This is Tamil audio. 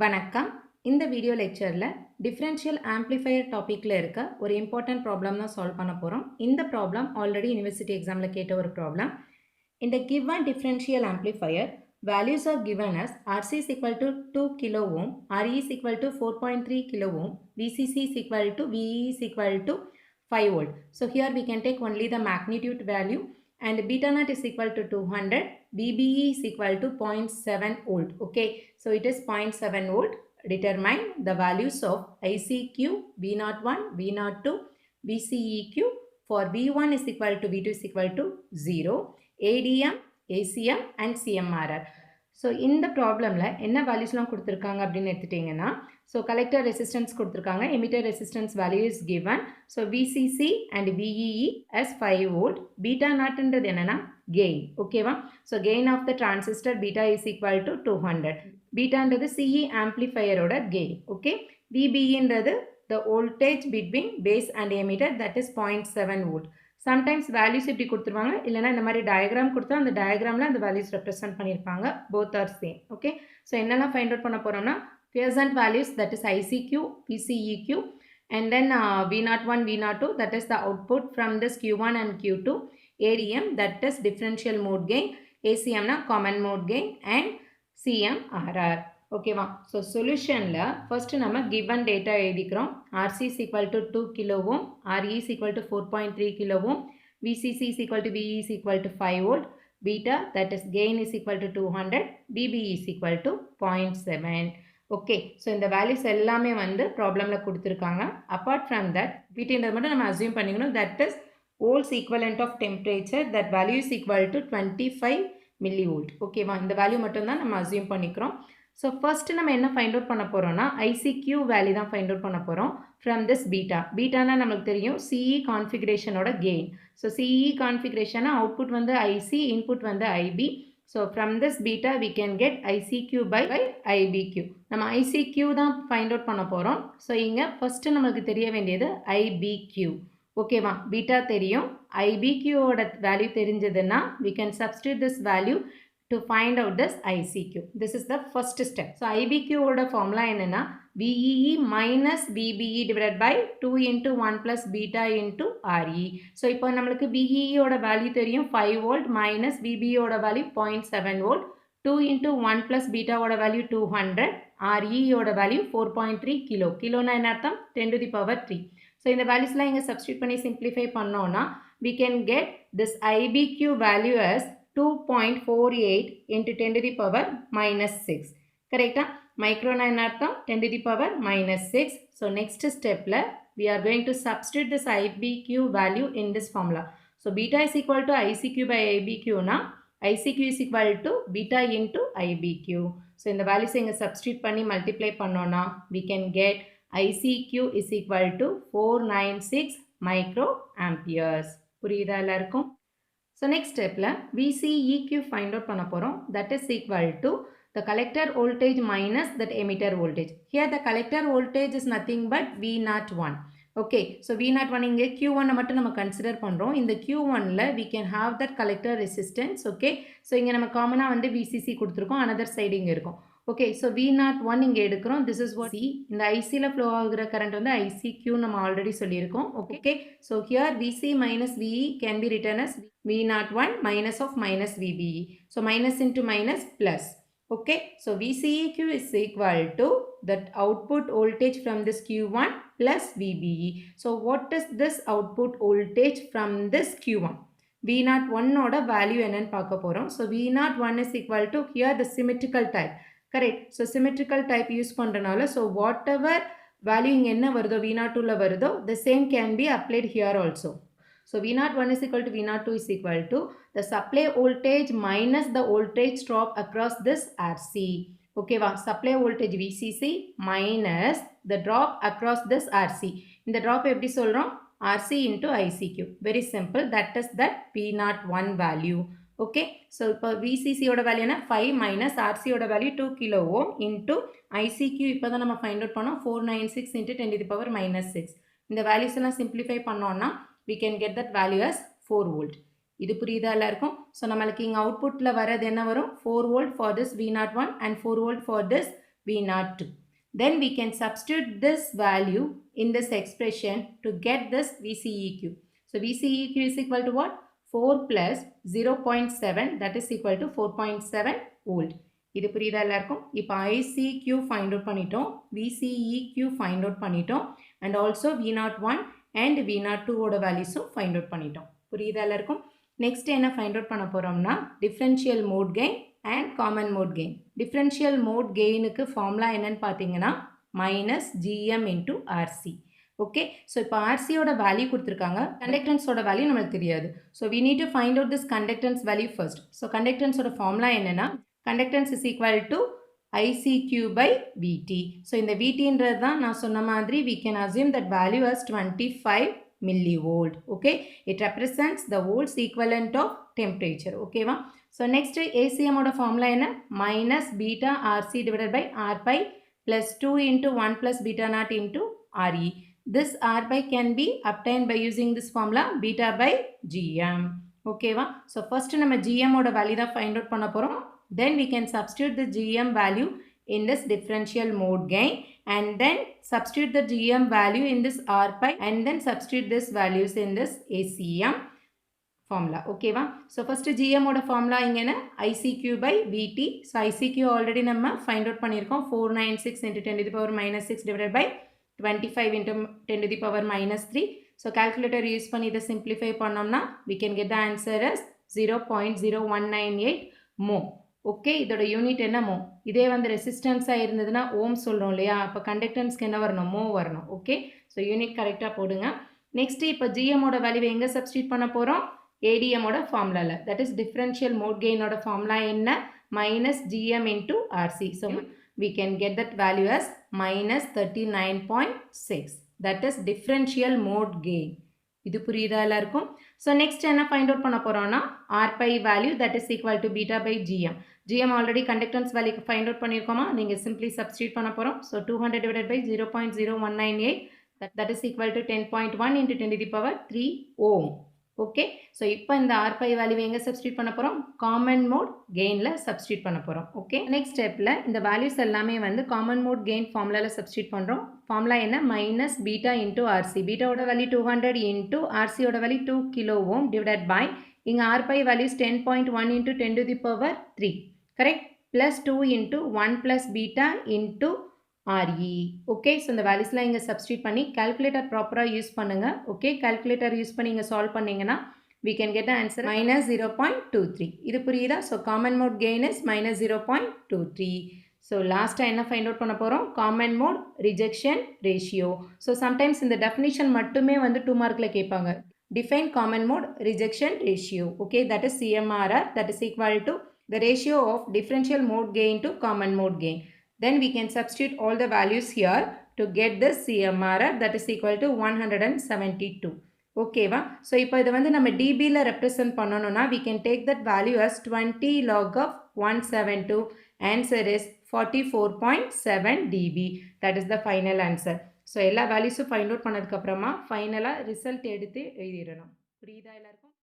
வணக்கம். இந்த வீடியோ லெக்சரில் டிஃபரன்ஷியல் ஆம்ப்ளிஃபையர் டாப்பிக்கில் இருக்க ஒரு இம்பார்ட்டன்ட் ப்ராப்ளம் தான் சால்வ் பண்ண போகிறோம். இந்த ப்ராப்ளம் ஆல்ரெடி யூனிவர்சிட்டி எக்ஸாமில் கேட்ட ஒரு problem. In the given differential amplifier, values are given as RC is equal to 2 kilo ohm, RE is equal to 4.3 kilo ohm, VCC is equal to VE is equal to 5 volt. So here we can take only the magnitude value and beta naught is equal to 200, VBE is equal to 0.7 volt. Okay, so it is 0.7 volt. Determine the values of ICQ, V01, V02, VCEQ for V1 is equal to V2 is equal to 0. ADM, ACM and CMRR. So இந்த ப்ராப்ளமில் என்ன வேல்யூஸ்லாம் கொடுத்துருக்காங்க அப்படின்னு எடுத்துட்டிங்கன்னா, ஸோ கலெக்டர் ரெசிஸ்டன்ஸ் கொடுத்துருக்காங்க, emitter resistance value is given. So VCC and VEE as 5 volt, beta நாட்ன்றது என்னென்னா கெயின். ஓகேவா? So gain of the transistor beta is equal to 200. பீட்டான்றது CE ஆம்ப்ளிஃபையரோட கெயின். ஓகே, VBEன்றது the voltage between base and emitter, that is 0.7 volt. Sometimes values இப்படி கொடுத்துருவாங்க, இல்லைனா இந்த மாதிரி டயக்ராம் கொடுத்தா அந்த டயக்ராமில் அந்த வேல்யூஸ் ரெப்ரசென்ட் பண்ணியிருப்பாங்க. Both are same. Okay, so என்னெல்லாம் ஃபைண்ட் அவுட் பண்ண போகிறோம்னா, quiescent values, that is ICQ, VCEQ, and then V01, V02, that is the output from this Q1 and Q2, ADM, that is differential mode gain, ACM na common mode gain, and CMRR. ஓகேவா? ஸோ சொல்யூஷனில் ஃபர்ஸ்ட்டு நம்ம கிவன் டேட்டா எழுதிக்கிறோம். RC is equal to 2 kilo ohm, RE is equal to 4.3 kilo ohm, VCC is equal to VE is equal to 5 volt, beta, that is gain is equal to 200, BBE is equal to 0.7. Okay, so இந்த வேல்யூஸ் எல்லாமே வந்து ப்ராப்ளமில் கொடுத்துருக்காங்க. அப்பார்ட் ஃப்ரம் தட், பீட்டன்றது மட்டும் நம்ம அசியூம் பண்ணிக்கணும், that is Volts equivalent of temperature, that value is equal to 25 millivolt. ஓகேவா? இந்த வேல்யூ மட்டும்தான் நம்ம அசியூம் பண்ணிக்கிறோம். ஸோ ஃபர்ஸ்ட் நம்ம என்ன ஃபைண்ட் அவுட் பண்ண போகிறோம்னா, ICQ வேல்யூ தான் ஃபைண்ட் அவுட் பண்ண போகிறோம் ஃப்ரம் திஸ் பீட்டா. பீட்டானா நம்மளுக்கு தெரியும் CE கான்ஃபிகரேஷனோட கெயின். ஸோ CE கான்ஃபிகரேஷனா அவுட்புட் வந்து IC, இன்புட் வந்து IB. So from this beta we can get ICQ by IBQ. நம்ம ICQ தான் ஃபைண்ட் அவுட் பண்ண போகிறோம். ஸோ இங்கே ஃபர்ஸ்ட்டு நம்மளுக்கு தெரிய வேண்டியது IBQ. ஓகேவா? பீட்டா தெரியும், IBQவோட வேல்யூ தெரிஞ்சதுன்னா we can substitute this value to find out this ICQ. This is the first step. So IBQ ஓட formula என்னன்னா, VEE minus VBE divided by 2 into 1 plus beta into RE. So இப்போ நம்மளுக்கு VEE ஓட வேல்யூ தெரியும் 5 volt minus VBE ஓட value 0.7 volt. 2 into 1 plus beta ஓட வேல்யூ 200. RE ஓட வேல்யூ 4.3 kilo. கிலோனா என்ன அர்த்தம்? 10 to the power 3. So இந்த வேல்யூஸ்லாம் இங்கே சப்ஸ்டியூட் பண்ணி சிம்பிளிஃபை பண்ணோம்னா we can get this IBQ value as 2.48 into 10 to the power minus 6. கரெக்டா? மைக்ரோனா என்ன அர்த்தம்? 10 to the power minus 6. So next stepல we are going to substitute this IBQ value in this formula. So beta is equal to ICQ by IBQ na ICQ is equal to beta into IBQ. So இந்த values இங்க substitute பண்ணி multiply பண்ணோம்னா we can get ICQ is equal to 496 microamperes. புரியுதா எல்லாருக்கும்? So next stepல VCEQ find out பண்ண போகிறோம். That is equal to the collector voltage minus that emitter voltage. Here the collector voltage is nothing but V01. Okay, so V01 இங்கே Q1 மட்டும் நம்ம consider பண்ணுறோம். இந்த Q1ல we can have that collector resistance. Okay, so இங்கே நம்ம காமனாக வந்து VCC கொடுத்துருக்கோம், another side இங்கே இருக்கும். ஓகே, ஸோ V01 இங்கே எடுக்கிறோம். This is what C. இந்த ஐசியில் ஃப்ளோ ஆகுற கரண்ட் வந்து ICQ நம்ம ஆல்ரெடி சொல்லியிருக்கோம். Okay, so here VC minus VE can be written as V01 minus of minus VBE. So minus into minus plus. Okay, so VCEQ is equal to that output voltage from this Q1 plus VBE. So what is this output voltage from this Q1? V01 ஓட வேல்யூ என்னன்னு பார்க்க போகிறோம். So V01 is equal to here the symmetrical type. Correct. So symmetrical type use பண்ணுறனால ஸோ வாட் எவர் வேல்யூ இங்கே என்ன வருதோ V02ல வருதோ the same can be applied here also. So V01 is equal to V02 is equal to the supply voltage minus the voltage drop across this RC. ஓகேவா? Supply voltage VCC minus the drop across this RC. இந்த drop எப்படி சொல்கிறோம்? RC into ICQ. Very simple. That is that V01 value. Okay, so இப்போ VCCயோட வேல்யூ என்ன? 5 மைனஸ் RCயோட value 2 kilo ohm into ICQ இப்போ தான் நம்ம ஃபைண்ட் அவுட் பண்ணோம் 496 into 10 to the power minus 6. இந்த வேல்யூஸ் எல்லாம் சிம்பிளிஃபை பண்ணோம்னா we can get that value as 4 volt. இது புரியுதா எல்லாருக்கும்? ஸோ நம்மளுக்கு இங்கே அவுட்புட்டில் வரது என்ன வரும்? 4 volt for this V01 and 4 volt for this V02. Then we can substitute this value in this expression to get this VCEQ. So VCEQ is equal to what? 4 plus 0.7, that is equal to 4.7 volt. இது புரியுதா எல்லாருக்கும்? இப்போ ICQ find out பண்ணிட்டோம், VCEQ find out பண்ணிட்டோம், and also V01 and V02 ஓட values find out பண்ணிட்டோம். புரியுதா எல்லாருக்கும்? Next என்ன find out பண்ண போறோம்னா differential mode gain and common mode gain. Differential mode gainக்கு formula என்னன்னு பார்த்தீங்கன்னா minus GM into RC. Okay, so இப்போ RC ஓட value கொடுத்திருக்காங்க, conductance ஓட value நமக்கு தெரியாது. So we need to find out this conductance value first. So conductance ஓட formula என்னன்னா conductance is equal to ICQ by VT. So இந்த VTன்றது தான் நான் சொன்ன மாதிரி we can assume that value as 25 millivolt. Okay, it represents the volts equivalent of temperature. Okay va? So next ACM ஓட formula என்ன? Minus beta RC divided by R pi plus 2 into 1 plus beta naught into RE. This R pi can be obtained by using this formula beta by GM. Okay va? So first நம்ம GM ஓட value தான் find out பண்ண போறோம். Then we can substitute the GM value in this differential mode gain and then substitute the GM value in this R pi and then substitute this values in this ACM formula. Okay va? So first GM ஓட formula இங்கன ICQ by VT. So ICQ already நம்ம find out பண்ணிருக்கோம், 496 into 10 to the power minus 6 divided by 25 into 10 to the power minus 3. So calculator use பண்ணி இதை simplify பண்ணோம்னா we can get the answer as 0.0198 mho. Okay, இதோட யூனிட் என்ன மோ. இதே வந்து ரெசிஸ்டன்ஸாக இருந்ததுன்னா ஓம் சொல்கிறோம் இல்லையா, அப்போ கண்டக்டன்ஸ்க்கு என்ன வரணும்? மோ வரணும். ஓகே, ஸோ யூனிட் கரெக்டாக போடுங்க. நெக்ஸ்ட்டு இப்போ ஜிஎம்மோட வேல்யூவை எங்கே சப்ஸ்டியூட் பண்ண போகிறோம்? ஏடிஎம்மோட ஃபார்முலாவில். தட் இஸ் டிஃப்ரென்ஷியல் மோட் கெயினோட ஃபார்முலா என்ன? Minus gm into RC. So we can get that value as minus 39.6. that is differential mode gain. இது புரியுதா எல்லாருக்கும்? So next என்ன find out பண்ண போறோம்னா R pi value that is equal to beta by GM. GM already conductance value find out பண்ணிருக்கோமா, நீங்க simply substitute பண்ண போறோம். So 200 divided by 0.0198 that is equal to 10.1 into 10 to the power 3 ohm. Okay, so இப்போ இந்த R pi வேல்யூவை எங்கே சப்ஸ்டியூட் பண்ண போகிறோம்? காமன் மோட் கெயினில் சப்ஸ்டியூட் பண்ண போகிறோம். ஓகே, நெக்ஸ்ட் ஸ்டெப்பில் இந்த வேல்யூஸ் எல்லாமே வந்து காமன் மோட் கெயின் ஃபார்முலாவில் சப்ஸ்டியூட் பண்ணுறோம். ஃபார்முலா என்ன? Minus beta into RC. பீட்டாவோட வேல்யூ 200 இன்டூ ஆர்சியோட value 2 kilo ohm divide by இங்கே R pi values 10.1 into 10 to the power 3. Correct? Plus 2 into 1 plus beta into RE. Okay, so இந்த வேல்யூஸ்லாம் இங்கே சப்ஸ்டியூட் பண்ணி கால்குலேட்டர் ப்ராப்பராக யூஸ் பண்ணுங்கள். ஓகே, கால்குலேட்டர் யூஸ் பண்ணி இங்கே சால்வ் பண்ணிங்கன்னா we can get the answer minus 0.23. இது புரியுதா? So common mode gain is minus 0.23. So லாஸ்ட்டாக என்ன ஃபைண்ட் அவுட் பண்ண போகிறோம்? Common mode rejection ratio. So sometimes இந்த டெஃபினிஷன் மட்டுமே வந்து 2 மார்க்கில் கேட்பாங்க. Define common mode rejection ratio. Okay, that is CMRR, that is equal to the ratio of differential mode gain to common mode gain. Then we can substitute all the values here to get this CMRR, that is equal to 172. ஓகேவா? ஸோ இப்போ இதை வந்து நம்ம டிபியில் ரெப்ரசன்ட் பண்ணணும்னா we can take that value as 20 log of 172. Answer is 44.7 dB. That is the final answer. So எல்லா வேல்யூஸும் ஃபைண்ட் அவுட் பண்ணதுக்கப்புறமா ஃபைனலாக ரிசல்ட் எடுத்து எழுதிடணும். புரியுதா எல்லாருக்கும்?